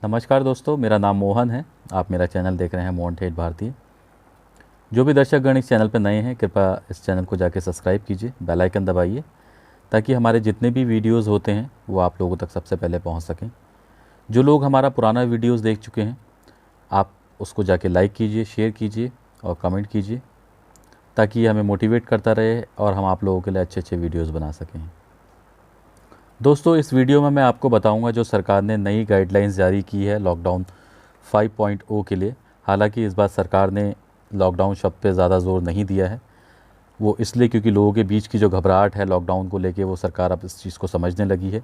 नमस्कार दोस्तों, मेरा नाम मोहन है। आप मेरा चैनल देख रहे हैं मोहन ठेठ भारतीय। जो भी दर्शकगण इस चैनल पर नए हैं, कृपया इस चैनल को जाके सब्सक्राइब कीजिए, बेल आइकन दबाइए ताकि हमारे जितने भी वीडियोस होते हैं वो आप लोगों तक सबसे पहले पहुंच सकें। जो लोग हमारा पुराना वीडियोस देख चुके हैं, आप उसको जाके लाइक कीजिए, शेयर कीजिए और कमेंट कीजिए ताकि ये हमें मोटिवेट करता रहे और हम आप लोगों के लिए अच्छे अच्छे वीडियोज़ बना सकें। दोस्तों, इस वीडियो में मैं आपको बताऊंगा जो सरकार ने नई गाइडलाइंस जारी की है लॉकडाउन 5.0 के लिए। हालांकि इस बार सरकार ने लॉकडाउन शब्द पे ज़्यादा ज़ोर नहीं दिया है, वो इसलिए क्योंकि लोगों के बीच की जो घबराहट है लॉकडाउन को लेके, वो सरकार अब इस चीज़ को समझने लगी है।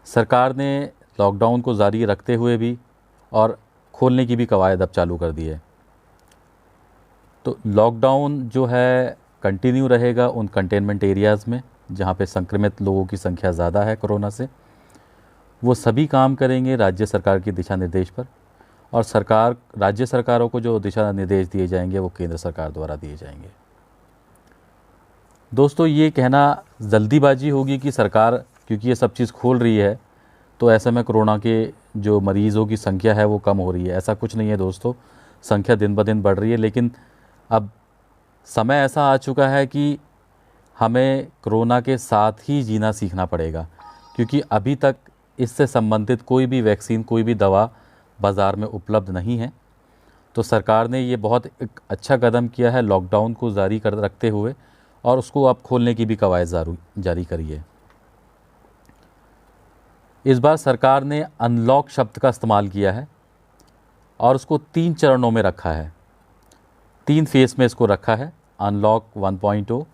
सरकार ने लॉकडाउन को जारी रखते हुए भी और खोलने की भी कवायद अब चालू कर दी है। तो लॉकडाउन जो है कंटिन्यू रहेगा उन कंटेनमेंट एरियाज़ में जहाँ पे संक्रमित लोगों की संख्या ज़्यादा है कोरोना से। वो सभी काम करेंगे राज्य सरकार के दिशा निर्देश पर, और राज्य सरकारों को जो दिशा निर्देश दिए जाएंगे वो केंद्र सरकार द्वारा दिए जाएंगे। दोस्तों, ये कहना जल्दीबाजी होगी कि सरकार क्योंकि ये सब चीज़ खोल रही है तो ऐसे में कोरोना के जो मरीज़ों की संख्या है वो कम हो रही है। ऐसा कुछ नहीं है दोस्तों, संख्या दिन ब दिन बढ़ रही है, लेकिन अब समय ऐसा आ चुका है कि हमें कोरोना के साथ ही जीना सीखना पड़ेगा, क्योंकि अभी तक इससे संबंधित कोई भी वैक्सीन, कोई भी दवा बाज़ार में उपलब्ध नहीं है। तो सरकार ने ये बहुत एक अच्छा कदम किया है लॉकडाउन को जारी कर रखते हुए, और उसको अब खोलने की भी कवायद जारी करी है। इस बार सरकार ने अनलॉक शब्द का इस्तेमाल किया है और उसको 3 चरणों में रखा है, 3 फेज़ में इसको रखा है। अनलॉक 1.0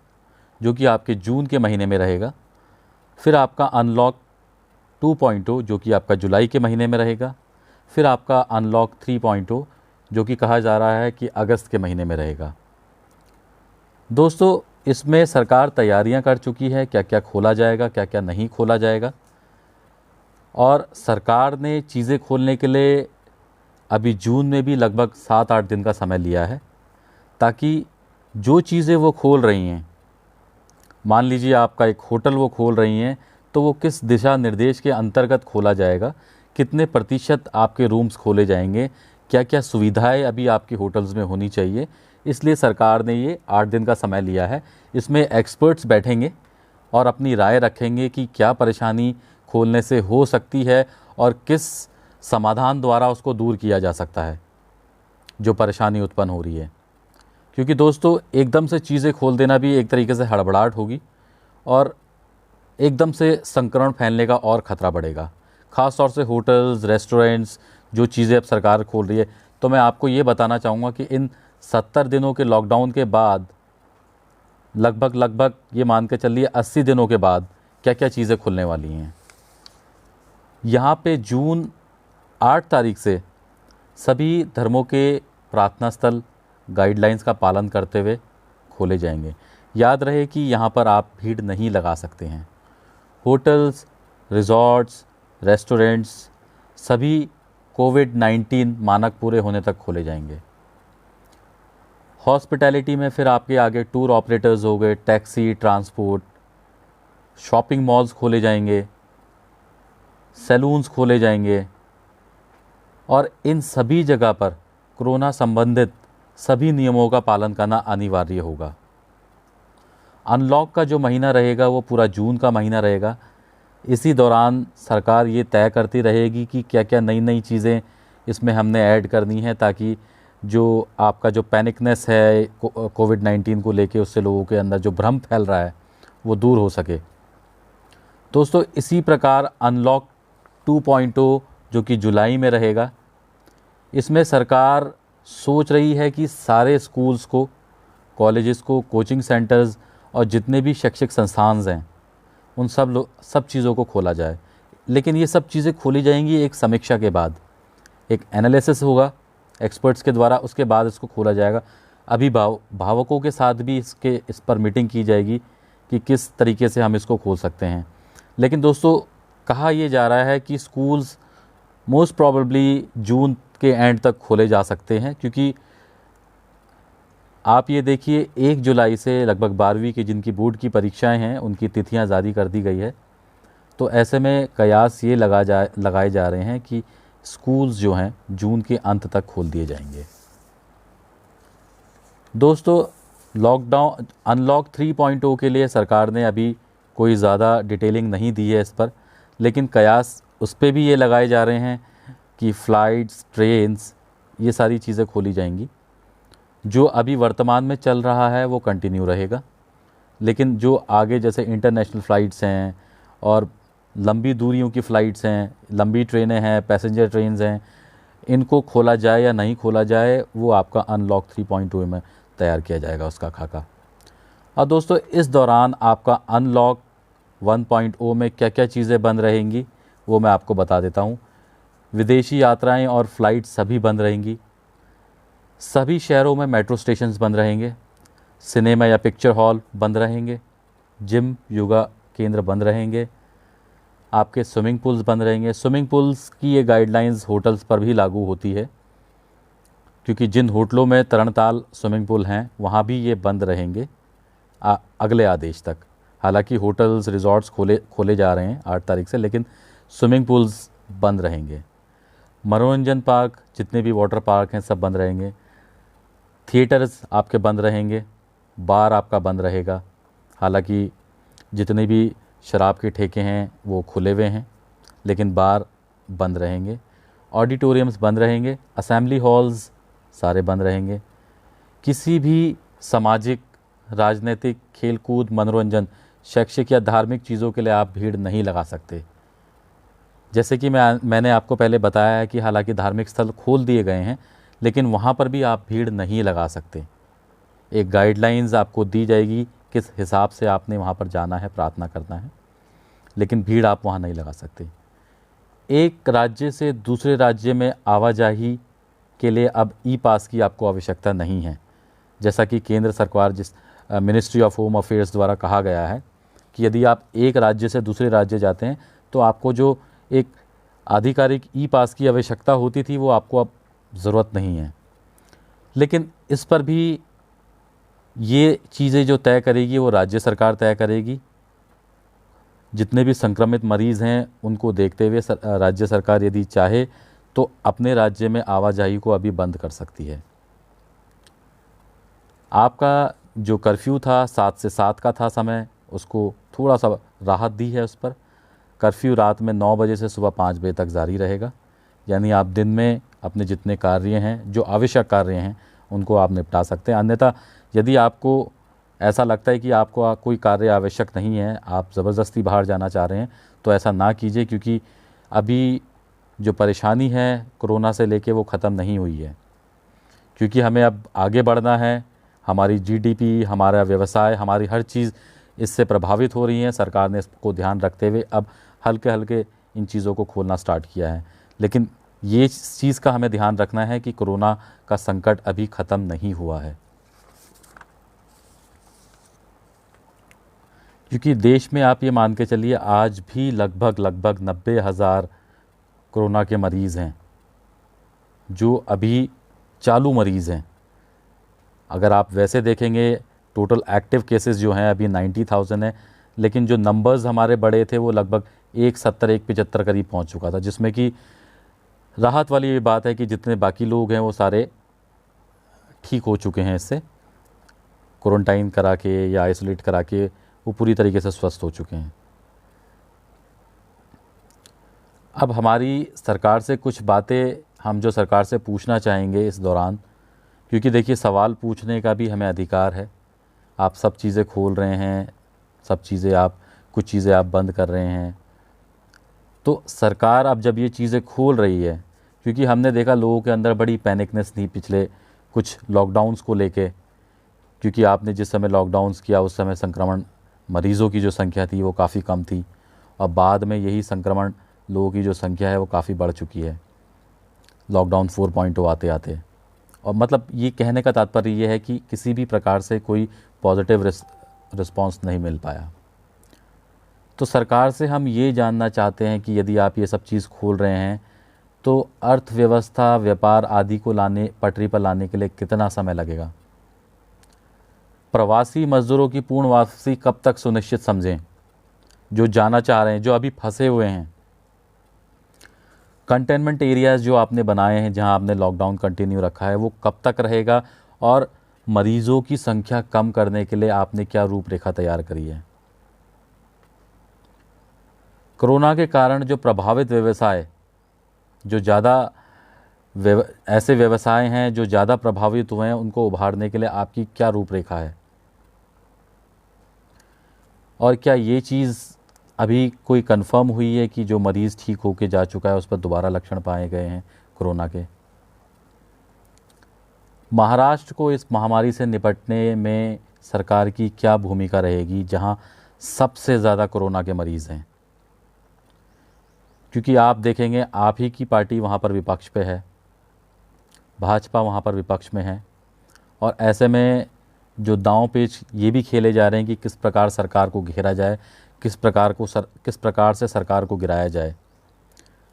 जो कि आपके जून के महीने में रहेगा, फिर आपका अनलॉक 2.0 जो कि आपका जुलाई के महीने में रहेगा, फिर आपका अनलॉक 3.0 जो कि कहा जा रहा है कि अगस्त के महीने में रहेगा। दोस्तों, इसमें सरकार तैयारियां कर चुकी है, क्या क्या खोला जाएगा, क्या क्या नहीं खोला जाएगा। और सरकार ने चीज़ें खोलने के लिए अभी जून में भी लगभग 7-8 दिन का समय लिया है, ताकि जो चीज़ें वो खोल रही हैं, मान लीजिए आपका एक होटल वो खोल रही हैं, तो वो किस दिशा निर्देश के अंतर्गत खोला जाएगा, कितने प्रतिशत आपके रूम्स खोले जाएंगे, क्या क्या सुविधाएं अभी आपके होटल्स में होनी चाहिए। इसलिए सरकार ने ये 8 दिन का समय लिया है। इसमें एक्सपर्ट्स बैठेंगे और अपनी राय रखेंगे कि क्या परेशानी खोलने से हो सकती है और किस समाधान द्वारा उसको दूर किया जा सकता है जो परेशानी उत्पन्न हो रही है। क्योंकि दोस्तों, एकदम से चीज़ें खोल देना भी एक तरीके से हड़बड़ाहट होगी और एकदम से संक्रमण फैलने का और ख़तरा बढ़ेगा, ख़ास तौर से होटल्स, रेस्टोरेंट्स, जो चीज़ें अब सरकार खोल रही है। तो मैं आपको ये बताना चाहूँगा कि इन 70 दिनों के लॉकडाउन के बाद लगभग ये मान के चलिए 80 दिनों के बाद क्या क्या चीज़ें खुलने वाली हैं। यहाँ पे जून 8 तारीख से सभी धर्मों के प्रार्थना स्थल गाइडलाइंस का पालन करते हुए खोले जाएंगे। याद रहे कि यहाँ पर आप भीड़ नहीं लगा सकते हैं। होटल्स, रिजॉर्ट्स, रेस्टोरेंट्स सभी कोविड-19 मानक पूरे होने तक खोले जाएंगे। हॉस्पिटैलिटी में फिर आपके आगे टूर ऑपरेटर्स हो गए, टैक्सी, ट्रांसपोर्ट, शॉपिंग मॉल्स खोले जाएंगे, सैलून्स खोले जाएंगे, और इन सभी जगह पर कोरोना संबंधित सभी नियमों का पालन करना अनिवार्य होगा। अनलॉक का जो महीना रहेगा वो पूरा जून का महीना रहेगा। इसी दौरान सरकार ये तय करती रहेगी कि क्या क्या नई नई चीज़ें इसमें हमने ऐड करनी है, ताकि जो आपका जो पैनिकनेस है कोविड-19 को लेके, उससे लोगों के अंदर जो भ्रम फैल रहा है वो दूर हो सके। दोस्तों, इसी प्रकार अनलॉक 2.0 जो कि जुलाई में रहेगा, इसमें सरकार सोच रही है कि सारे स्कूल्स को, कॉलेजेस को, कोचिंग सेंटर्स और जितने भी शैक्षिक संस्थान हैं उन सब चीज़ों को खोला जाए। लेकिन ये सब चीज़ें खोली जाएंगी एक समीक्षा के बाद, एक एनालिसिस होगा एक्सपर्ट्स के द्वारा, उसके बाद इसको खोला जाएगा। अभी भावकों के साथ भी इस पर मीटिंग की जाएगी कि किस तरीके से हम इसको खोल सकते हैं। लेकिन दोस्तों, कहा यह जा रहा है कि स्कूल्स मोस्ट प्रॉबेबली जून के एंड तक खोले जा सकते हैं, क्योंकि आप ये देखिए 1 जुलाई से लगभग 12वीं की जिनकी बोर्ड की परीक्षाएं हैं उनकी तिथियां जारी कर दी गई है। तो ऐसे में कयास ये लगाए जा रहे हैं कि स्कूल्स जो हैं जून के अंत तक खोल दिए जाएंगे। दोस्तों, लॉकडाउन अनलॉक 3.0 के लिए सरकार ने अभी कोई ज़्यादा डिटेलिंग नहीं दी है इस पर, लेकिन कयास उस पर भी ये लगाए जा रहे हैं कि फ़्लाइट्स, ट्रेन्स, ये सारी चीज़ें खोली जाएंगी। जो अभी वर्तमान में चल रहा है वो कंटिन्यू रहेगा, लेकिन जो आगे जैसे इंटरनेशनल फ़्लाइट्स हैं और लंबी दूरियों की फ़्लाइट्स हैं, लंबी ट्रेनें हैं, पैसेंजर ट्रेन्स हैं, इनको खोला जाए या नहीं खोला जाए वो आपका अनलॉक 3.0 में तैयार किया जाएगा उसका खाका। और दोस्तों, इस दौरान आपका अनलॉक 1.0 में क्या क्या चीज़ें बंद रहेंगी वो मैं आपको बता देता हूँ। विदेशी यात्राएं और फ़्लाइट सभी बंद रहेंगी। सभी शहरों में मेट्रो स्टेशंस बंद रहेंगे। सिनेमा या पिक्चर हॉल बंद रहेंगे। जिम, योगा केंद्र बंद रहेंगे। आपके स्विमिंग पूल्स बंद रहेंगे। स्विमिंग पूल्स की ये गाइडलाइंस होटल्स पर भी लागू होती है, क्योंकि जिन होटलों में तरणताल स्विमिंग पूल हैं वहाँ भी ये बंद रहेंगे अगले आदेश तक। हालांकि होटल्स, रिजॉर्ट्स खोले जा रहे हैं 8 तारीख से, लेकिन स्विमिंग पूल्स बंद रहेंगे। मनोरंजन पार्क, जितने भी वाटर पार्क हैं, सब बंद रहेंगे। थिएटर्स आपके बंद रहेंगे। बार आपका बंद रहेगा। हालांकि जितने भी शराब के ठेके हैं वो खुले हुए हैं, लेकिन बार बंद रहेंगे। ऑडिटोरियम्स बंद रहेंगे। असेंबली हॉल्स सारे बंद रहेंगे। किसी भी सामाजिक, राजनीतिक, खेलकूद, मनोरंजन, शैक्षिक या धार्मिक चीज़ों के लिए आप भीड़ नहीं लगा सकते। जैसे कि मैंने आपको पहले बताया है कि हालांकि धार्मिक स्थल खोल दिए गए हैं, लेकिन वहाँ पर भी आप भीड़ नहीं लगा सकते। एक गाइडलाइंस आपको दी जाएगी किस हिसाब से आपने वहाँ पर जाना है, प्रार्थना करना है, लेकिन भीड़ आप वहाँ नहीं लगा सकते। एक राज्य से दूसरे राज्य में आवाजाही के लिए अब ई पास की आपको आवश्यकता नहीं है। जैसा कि केंद्र सरकार, जिस मिनिस्ट्री ऑफ होम अफेयर्स द्वारा कहा गया है कि यदि आप एक राज्य से दूसरे राज्य जाते हैं तो आपको जो एक आधिकारिक ई पास की आवश्यकता होती थी वो आपको अब ज़रूरत नहीं है। लेकिन इस पर भी ये चीज़ें जो तय करेगी वो राज्य सरकार तय करेगी। जितने भी संक्रमित मरीज़ हैं उनको देखते हुए राज्य सरकार यदि चाहे तो अपने राज्य में आवाजाही को अभी बंद कर सकती है। आपका जो कर्फ्यू था 7 से 7 का था समय, उसको थोड़ा सा राहत दी है उस पर। कर्फ्यू रात में 9 बजे से सुबह 5 बजे तक जारी रहेगा। यानी आप दिन में अपने जितने कार्य हैं, जो आवश्यक कार्य हैं, उनको आप निपटा सकते हैं। अन्यथा यदि आपको ऐसा लगता है कि आपको कोई कार्य आवश्यक नहीं है, आप ज़बरदस्ती बाहर जाना चाह रहे हैं, तो ऐसा ना कीजिए, क्योंकि अभी जो परेशानी है कोरोना से लेके वो ख़त्म नहीं हुई है। क्योंकि हमें अब आगे बढ़ना है। हमारी जीडीपी, हमारा व्यवसाय, हमारी हर चीज़ इससे प्रभावित हो रही है। सरकार ने इसको ध्यान रखते हुए अब हल्के हल्के इन चीज़ों को खोलना स्टार्ट किया है। लेकिन ये चीज़ का हमें ध्यान रखना है कि कोरोना का संकट अभी ख़त्म नहीं हुआ है, क्योंकि देश में आप ये मान के चलिए आज भी लगभग 90,000 कोरोना के मरीज़ हैं जो अभी चालू मरीज़ हैं। अगर आप वैसे देखेंगे टोटल एक्टिव केसेस जो हैं अभी 90,000 है, लेकिन जो नंबर्स हमारे बड़े थे वो लगभग 170, 175 करीब पहुंच चुका था। जिसमें कि राहत वाली ये बात है कि जितने बाकी लोग हैं वो सारे ठीक हो चुके हैं, इससे क्वारंटाइन करा के या आइसोलेट करा के वो पूरी तरीके से स्वस्थ हो चुके हैं। अब हमारी सरकार से कुछ बातें हम जो सरकार से पूछना चाहेंगे इस दौरान, क्योंकि देखिए सवाल पूछने का भी हमें अधिकार है। आप सब चीज़ें खोल रहे हैं, सब चीज़ें आप, कुछ चीज़ें आप बंद कर रहे हैं, तो सरकार अब जब ये चीज़ें खोल रही है, क्योंकि हमने देखा लोगों के अंदर बड़ी पैनिकनेस थी पिछले कुछ लॉकडाउन्स को लेके, क्योंकि आपने जिस समय लॉकडाउन्स किया उस समय संक्रमण मरीज़ों की जो संख्या थी वो काफ़ी कम थी, और बाद में यही संक्रमण लोगों की जो संख्या है वो काफ़ी बढ़ चुकी है लॉकडाउन 4.0 आते आते। और मतलब ये कहने का तात्पर्य ये है कि किसी भी प्रकार से कोई पॉजिटिव रिस्पांस नहीं मिल पाया। तो सरकार से हम ये जानना चाहते हैं कि यदि आप ये सब चीज़ खोल रहे हैं तो अर्थव्यवस्था, व्यापार आदि को पटरी पर लाने के लिए कितना समय लगेगा? प्रवासी मज़दूरों की पूर्ण वापसी कब तक सुनिश्चित समझें, जो जाना चाह रहे हैं, जो अभी फंसे हुए हैं? कंटेनमेंट एरियाज़ जो आपने बनाए हैं, जहां आपने लॉकडाउन कंटिन्यू रखा है, वो कब तक रहेगा और मरीज़ों की संख्या कम करने के लिए आपने क्या रूपरेखा तैयार करी है? कोरोना के कारण जो प्रभावित व्यवसाय, जो ज़्यादा ऐसे व्यवसाय हैं जो ज़्यादा प्रभावित हुए हैं, उनको उभारने के लिए आपकी क्या रूपरेखा है? और क्या ये चीज़ अभी कोई कंफर्म हुई है कि जो मरीज़ ठीक होके जा चुका है उस पर दोबारा लक्षण पाए गए हैं कोरोना के? महाराष्ट्र को इस महामारी से निपटने में सरकार की क्या भूमिका रहेगी, जहां सबसे ज़्यादा कोरोना के मरीज़ हैं? क्योंकि आप देखेंगे आप ही की पार्टी वहां पर विपक्ष पे है, भाजपा वहां पर विपक्ष में है, और ऐसे में जो दांव पेच ये भी खेले जा रहे हैं कि किस प्रकार सरकार को घेरा जाए, किस प्रकार से सरकार को गिराया जाए।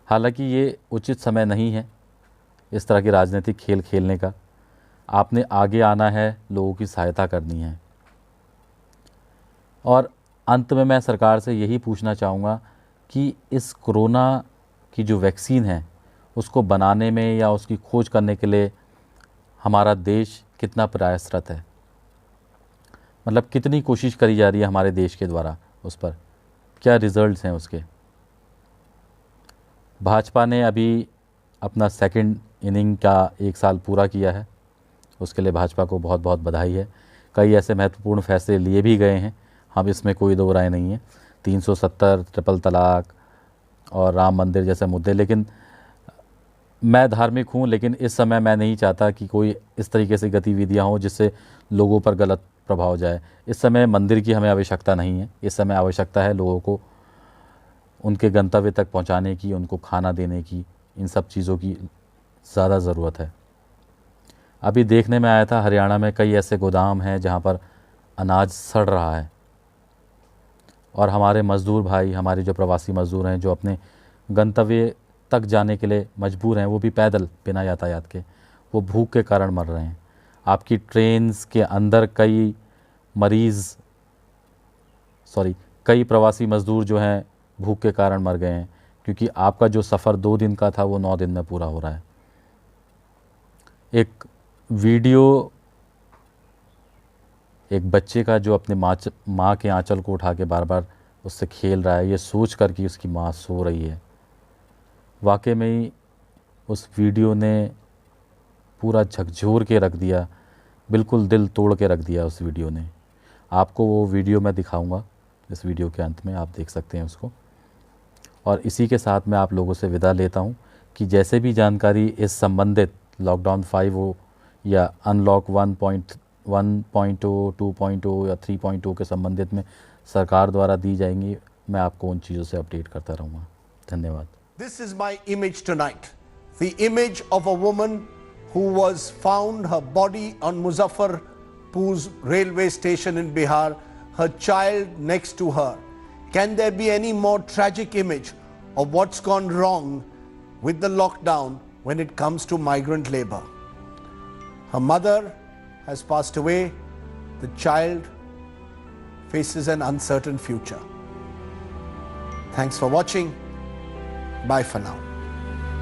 हालांकि ये उचित समय नहीं है इस तरह की राजनीतिक खेल खेलने का। आपने आगे आना है, लोगों की सहायता करनी है। और अंत में मैं सरकार से यही पूछना चाहूँगा कि इस कोरोना की जो वैक्सीन है उसको बनाने में या उसकी खोज करने के लिए हमारा देश कितना प्रयासरत है, मतलब कितनी कोशिश करी जा रही है हमारे देश के द्वारा, उस पर क्या रिजल्ट्स हैं उसके। भाजपा ने अभी अपना सेकंड इनिंग का 1 साल पूरा किया है, उसके लिए भाजपा को बहुत बहुत बधाई है। कई ऐसे महत्वपूर्ण फैसले लिए भी गए हैं, हम इसमें कोई दो राय नहीं है, 370, ट्रिपल तलाक और राम मंदिर जैसे मुद्दे। लेकिन मैं धार्मिक हूँ, लेकिन इस समय मैं नहीं चाहता कि कोई इस तरीके से गतिविधियाँ हों जिससे लोगों पर गलत प्रभाव जाए। इस समय मंदिर की हमें आवश्यकता नहीं है, इस समय आवश्यकता है लोगों को उनके गंतव्य तक पहुँचाने की, उनको खाना देने की, इन सब चीज़ों की ज़्यादा ज़रूरत है। अभी देखने में आया था हरियाणा में कई ऐसे गोदाम हैं जहाँ पर अनाज सड़ रहा है, और हमारे मज़दूर भाई, हमारे जो प्रवासी मज़दूर हैं जो अपने गंतव्य तक जाने के लिए मजबूर हैं, वो भी पैदल बिना यातायात के, वो भूख के कारण मर रहे हैं। आपकी ट्रेन्स के अंदर कई प्रवासी मज़दूर जो हैं भूख के कारण मर गए हैं, क्योंकि आपका जो सफ़र 2 दिन का था वो 9 दिन में पूरा हो रहा है। एक वीडियो एक बच्चे का जो अपने माँ के आंचल को उठा के बार बार उससे खेल रहा है, ये सोच कर कि उसकी माँ सो रही है। वाकई में ही उस वीडियो ने पूरा झकझोर के रख दिया, बिल्कुल दिल तोड़ के रख दिया उस वीडियो ने। आपको वो वीडियो मैं दिखाऊंगा इस वीडियो के अंत में, आप देख सकते हैं उसको। और इसी के साथ मैं आप लोगों से विदा लेता हूं कि जैसे भी जानकारी इस संबंधित लॉकडाउन 5 हो या अनलॉक 1.0, 2.0 या 3.0 के संबंधित में सरकार द्वारा दी जाएंगी, मैं आपको उन चीज़ों से अपडेट करता रहूँगा। धन्यवाद। This is my image tonight. The image of a woman who was found, her body on Muzaffarpur's railway station in Bihar, her child next to her. Can there be any more tragic image of what's gone wrong with the lockdown when it comes to migrant labor? Her mother has passed away. The child faces an uncertain future. Thanks for watching. Bye for now.